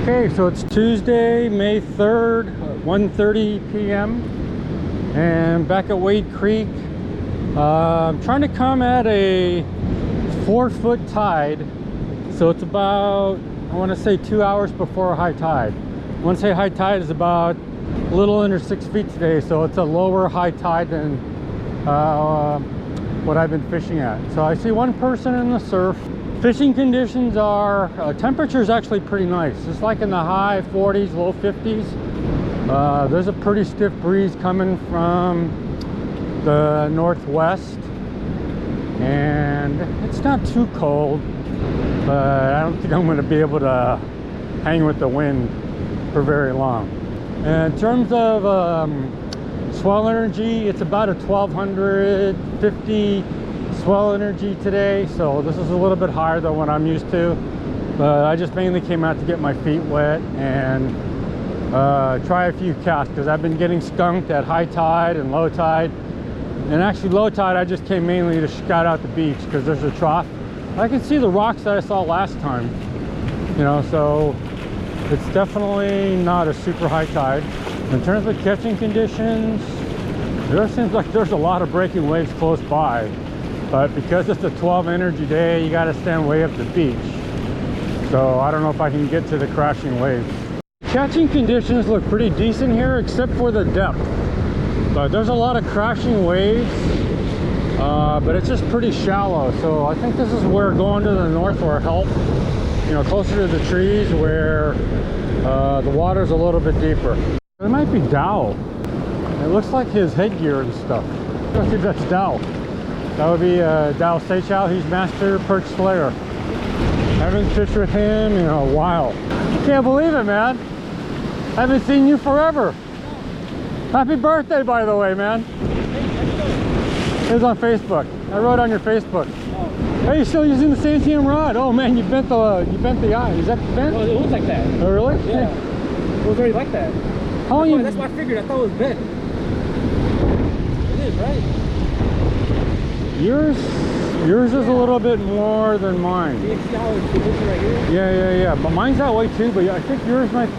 Okay, so it's Tuesday, May 3rd, 1:30 p.m. and back at Wade Creek. I'm trying to come at a 4-foot tide, so it's about, I want to say 2 hours before high tide. I want to say high tide is about a little under 6 feet today, so it's a lower high tide than what I've been fishing at. So I see one person in the surf. Fishing conditions are, temperature is actually pretty nice. It's like in the high 40s, low 50s. There's a pretty stiff breeze coming from the northwest, and it's not too cold, but I don't think I'm going to be able to hang with the wind for very long. And in terms of swell energy, it's about a 1250 swell energy today, so this is a little bit higher than what I'm used to, but I just mainly came out to get my feet wet and try a few casts, because I've been getting skunked at high tide and low tide. And actually low tide I just came mainly to scout out the beach because there's a trough. I can see the rocks that I saw last time, you know, so it's definitely not a super high tide. In terms of catching conditions, there seems like there's a lot of breaking waves close by. But because it's a 12 energy day, you got to stand way up the beach. So I don't know if I can get to the crashing waves. Catching conditions look pretty decent here, except for the depth. But there's a lot of crashing waves, but it's just pretty shallow. So I think this is where going to the north will help. You know, closer to the trees where the water's a little bit deeper. It might be Dao. It looks like his headgear and stuff. Let's see if that's Dao. That would be Daozer Saechao. He's master perch slayer. I haven't fished with him in a while. Can't believe it, man. I haven't seen you forever. Happy birthday, by the way, man. It was on Facebook. I wrote on your Facebook. Hey, you're still using the Santiam rod? Oh man, you bent the eye. Is that bent? Well, it looks like that. Oh really? Yeah. It was already like that. How long you? That's why I figured. I thought it was bent. It is, right? Yours is a little bit more than mine. See how it's right here? Yeah. But mine's that way too. But I think yours might.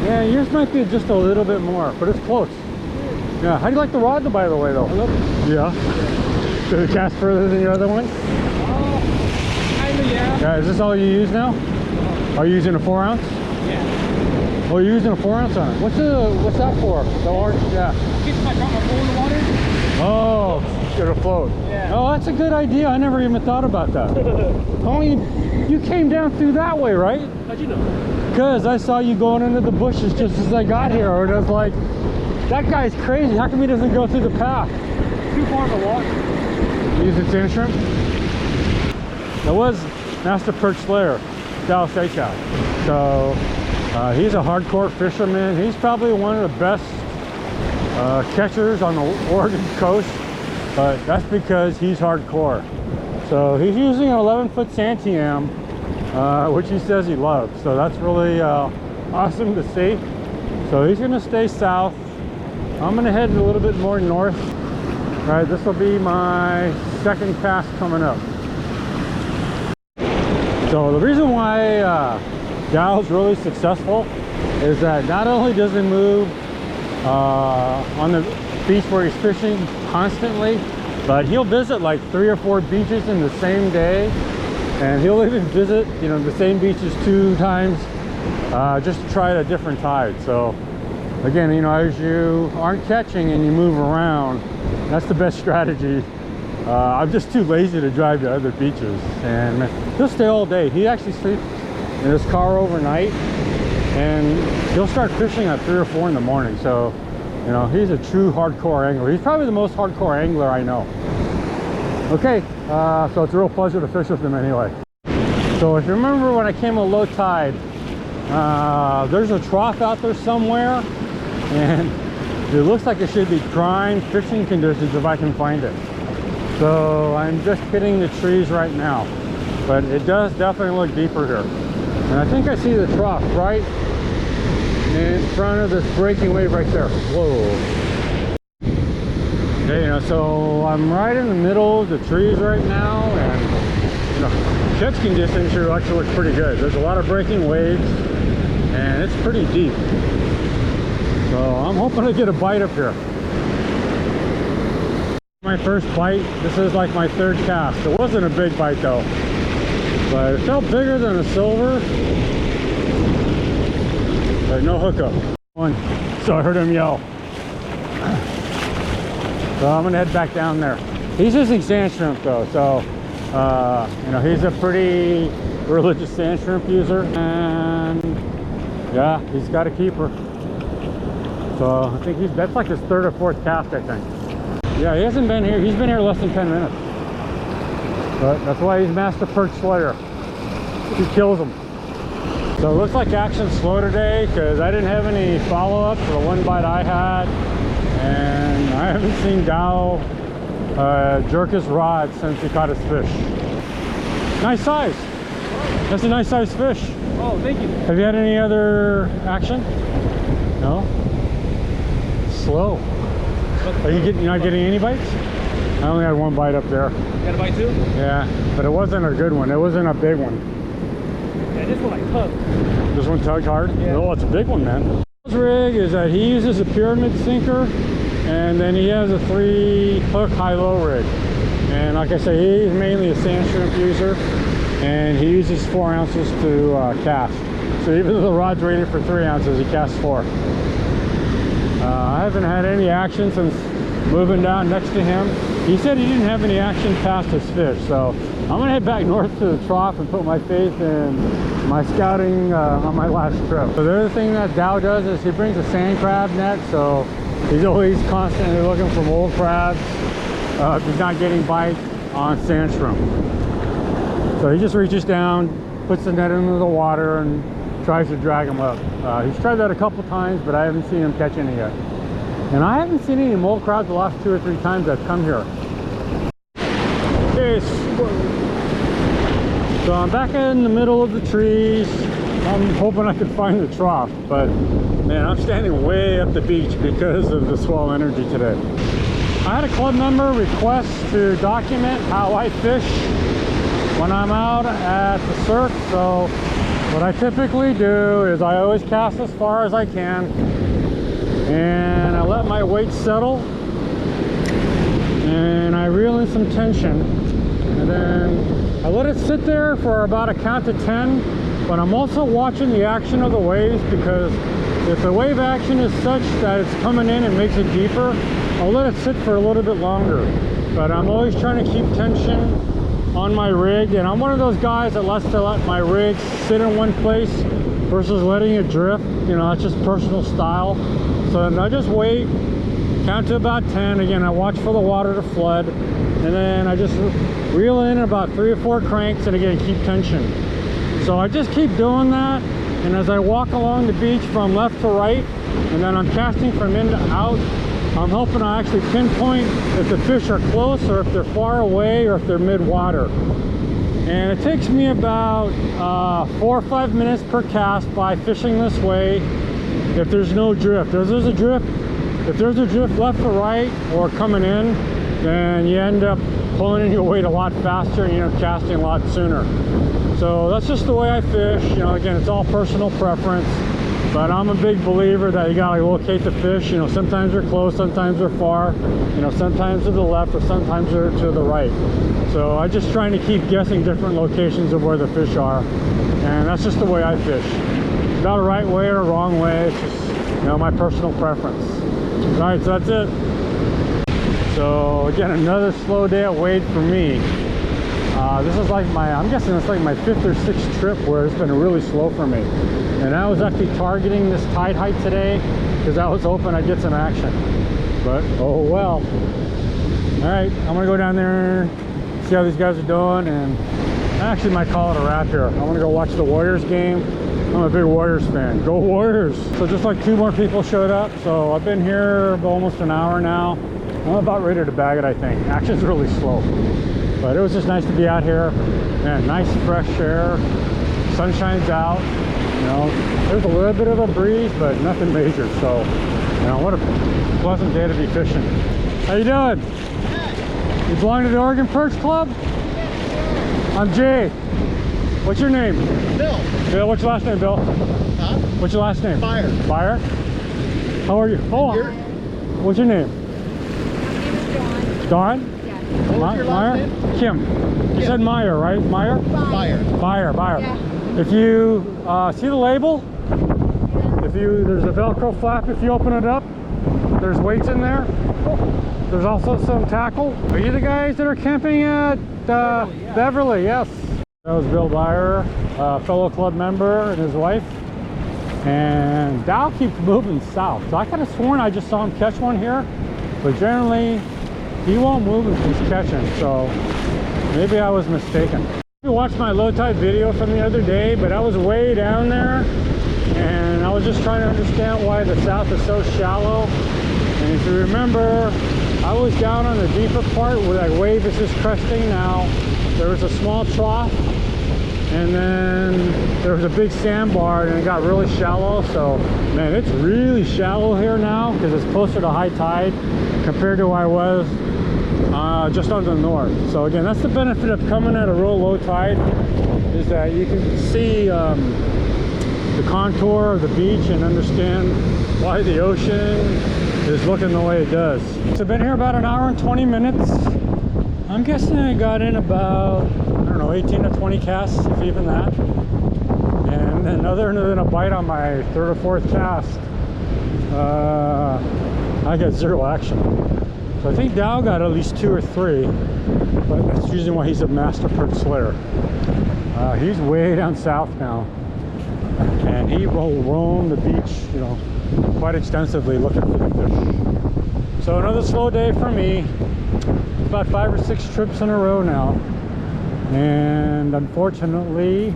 Yeah, yours might be just a little bit more, but it's close. Yeah. How do you like the rod, by the way, though? I love it. Yeah. Does it cast further than your other one? Kinda, yeah. Yeah. Is this all you use now? Are you using a 4 ounce? Yeah. Oh, you're using a 4 ounce on it. What's that for? The orange? Yeah. In case if I drop my phone in the water. Oh, it'll float. Yeah. Oh, that's a good idea. I never even thought about that. Oh, you came down through that way, right? How'd you know? Because I saw you going into the bushes just as I got here, and I was like, that guy's crazy. How come he doesn't go through the path? Too far to walk. Use it sand shrimp? That was master perch slayer, Daozer Saechao. So he's a hardcore fisherman. He's probably one of the best catchers on the Oregon coast, but that's because he's hardcore. So he's using an 11-foot Santiam, which he says he loves. So that's really awesome to see. So he's going to stay south. I'm going to head a little bit more north. All right, this will be my second cast coming up. So the reason why Dao's really successful is that not only does he move on the beach where he's fishing constantly, but he'll visit like 3 or 4 beaches in the same day, and he'll even visit, you know, the same beaches 2 times just to try a different tide. So again, you know, as you aren't catching and you move around, that's the best strategy. I'm just too lazy to drive to other beaches, and he'll stay all day. He actually sleeps in his car overnight, and he'll start fishing at 3 or 4 in the morning. So, you know, he's a true hardcore angler. He's probably the most hardcore angler I know. Okay, so it's a real pleasure to fish with him anyway. So if you remember when I came at low tide, there's a trough out there somewhere, and it looks like it should be prime fishing conditions if I can find it. So I'm just hitting the trees right now, but it does definitely look deeper here. And I think I see the trough right in front of this breaking wave right there. Whoa. Okay, you know, so I'm right in the middle of the trees right now, and you know, catch conditions here actually look pretty good. There's a lot of breaking waves, and it's pretty deep. So I'm hoping to get a bite up here. My first bite. This is like my third cast. It wasn't a big bite though, but it felt bigger than a silver. But no hookup. So I heard him yell. So I'm gonna head back down there. He's using sand shrimp though, so you know, he's a pretty religious sand shrimp user, and yeah, he's got a keeper. So I think that's like his third or fourth cast, I think. Yeah, he hasn't been here. He's been here less than 10 minutes. But that's why he's Master Perch Slayer. He kills them. So it looks like action's slow today because I didn't have any follow-ups for the one bite I had. And I haven't seen Dao jerk his rod since he caught his fish. Nice size. That's a nice size fish. Oh, thank you. Have you had any other action? No? Slow. Are you not getting any bites? I only had one bite up there. You got a bite too? Yeah, but it wasn't a good one. It wasn't a big one. Yeah, this one I tugged. This one tugged hard? Yeah. No, it's a big one, man. His rig is that he uses a pyramid sinker, and then he has a 3-hook high-low rig. And like I say, he's mainly a sand shrimp user, and he uses 4 ounces to cast. So even though the rod's rated for 3 ounces, he casts 4. I haven't had any action since moving down next to him. He said he didn't have any action past his fish, so I'm gonna head back north to the trough and put my faith in my scouting on my last trip. So the other thing that Dao does is he brings a sand crab net, so he's always constantly looking for mole crabs if he's not getting bites on sand shrimp. So he just reaches down, puts the net into the water, and tries to drag them up. He's tried that a couple times, but I haven't seen him catch any yet. And I haven't seen any mole crabs the last 2 or 3 times I've come here. Okay, so I'm back in the middle of the trees. I'm hoping I can find the trough, but man, I'm standing way up the beach because of the swell energy today. I had a club member request to document how I fish when I'm out at the surf, so what I typically do is I always cast as far as I can, and I let my weight settle, and I reel in some tension, and then I let it sit there for about a count of 10, but I'm also watching the action of the waves, because if the wave action is such that it's coming in and makes it deeper, I'll let it sit for a little bit longer. But I'm always trying to keep tension on my rig, and I'm one of those guys that likes to let my rig sit in one place versus letting it drift. You know, that's just personal style. So I just wait, count to about 10. Again, I watch for the water to flood, and then I just reel in about 3 or 4 cranks, and again, keep tension. So I just keep doing that, and as I walk along the beach from left to right, and then I'm casting from in to out, I'm hoping I actually pinpoint if the fish are close or if they're far away or if they're mid-water. And it takes me about 4 or 5 minutes per cast by fishing this way if there's no drift. If there's a drift left or right or coming in, then you end up pulling in your weight a lot faster and you end up casting a lot sooner. So that's just the way I fish. You know, again, it's all personal preference. But I'm a big believer that you gotta locate the fish. You know, sometimes they're close, sometimes they're far. You know, sometimes to the left or sometimes they're to the right. So I'm just trying to keep guessing different locations of where the fish are. And that's just the way I fish. Not a right way or a wrong way. It's just, you know, my personal preference. All right, so that's it. So again, another slow day at Wade for me. This is like I'm guessing it's like my 5th or 6th trip where it's been really slow for me. And I was actually targeting this tide height today because I was hoping I'd get some action. But, oh well. All right, I'm gonna go down there, see how these guys are doing, and I actually might call it a wrap here. I wanna go watch the Warriors game. I'm a big Warriors fan. Go Warriors! So just like 2 more people showed up. So I've been here almost an hour now. I'm about ready to bag it, I think. Action's really slow. But it was just nice to be out here. Man, nice fresh air. Sun shines out. You know, there's a little bit of a breeze, but nothing major. So, you know, what a pleasant day to be fishing. How you doing? Good. You belong to the Oregon Perch Club? Yeah, sure. I'm Jay. What's your name? Bill. Bill, what's your last name, Bill? Huh? What's your last name? Beyer. Beyer? How are you? Oh, Here. what's your name? My name is Dawn. Dawn? Yeah. What was your last Meyer? name? Kim. You said Meyer, right? Meyer? Beyer. Beyer. Yeah. If you see the label, there's a Velcro flap. If you open it up, there's weights in there. There's also some tackle. Are you the guys that are camping at Beverly? Yes. That was Bill Beyer, a fellow club member, and his wife. And Dow keeps moving south. So I could have sworn I just saw him catch one here, but generally he won't move if he's catching. So maybe I was mistaken. You watched my low tide video from the other day, but I was way down there, and I was just trying to understand why the south is so shallow. And if you remember, I was down on the deeper part where that wave is just cresting now. There was a small trough, and then there was a big sandbar, and it got really shallow. So man, it's really shallow here now because it's closer to high tide compared to where I was just on the north. So again, that's the benefit of coming at a real low tide, is that you can see the contour of the beach and understand why the ocean is looking the way it does. So I've been here about an hour and 20 minutes. I'm guessing I got in about, I don't know, 18 to 20 casts, if even that. And then other than a bite on my third or fourth cast, I got zero action. So I think Dow got at least 2 or 3, but that's usually why he's a master perch slayer. He's way down south now, and he will roam the beach, you know, quite extensively looking for the fish. So another slow day for me. About 5 or 6 trips in a row now, and unfortunately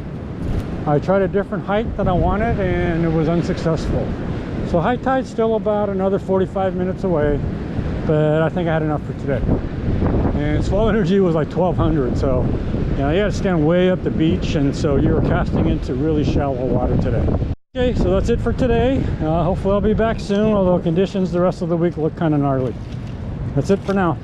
I tried a different height than I wanted and it was unsuccessful. So high tide's still about another 45 minutes away, but I think I had enough for today. And slow energy was like 1200, so you know, you had to stand way up the beach, and so you were casting into really shallow water today. Okay, so that's it for today. Hopefully I'll be back soon, although conditions the rest of the week look kind of gnarly. That's it for now.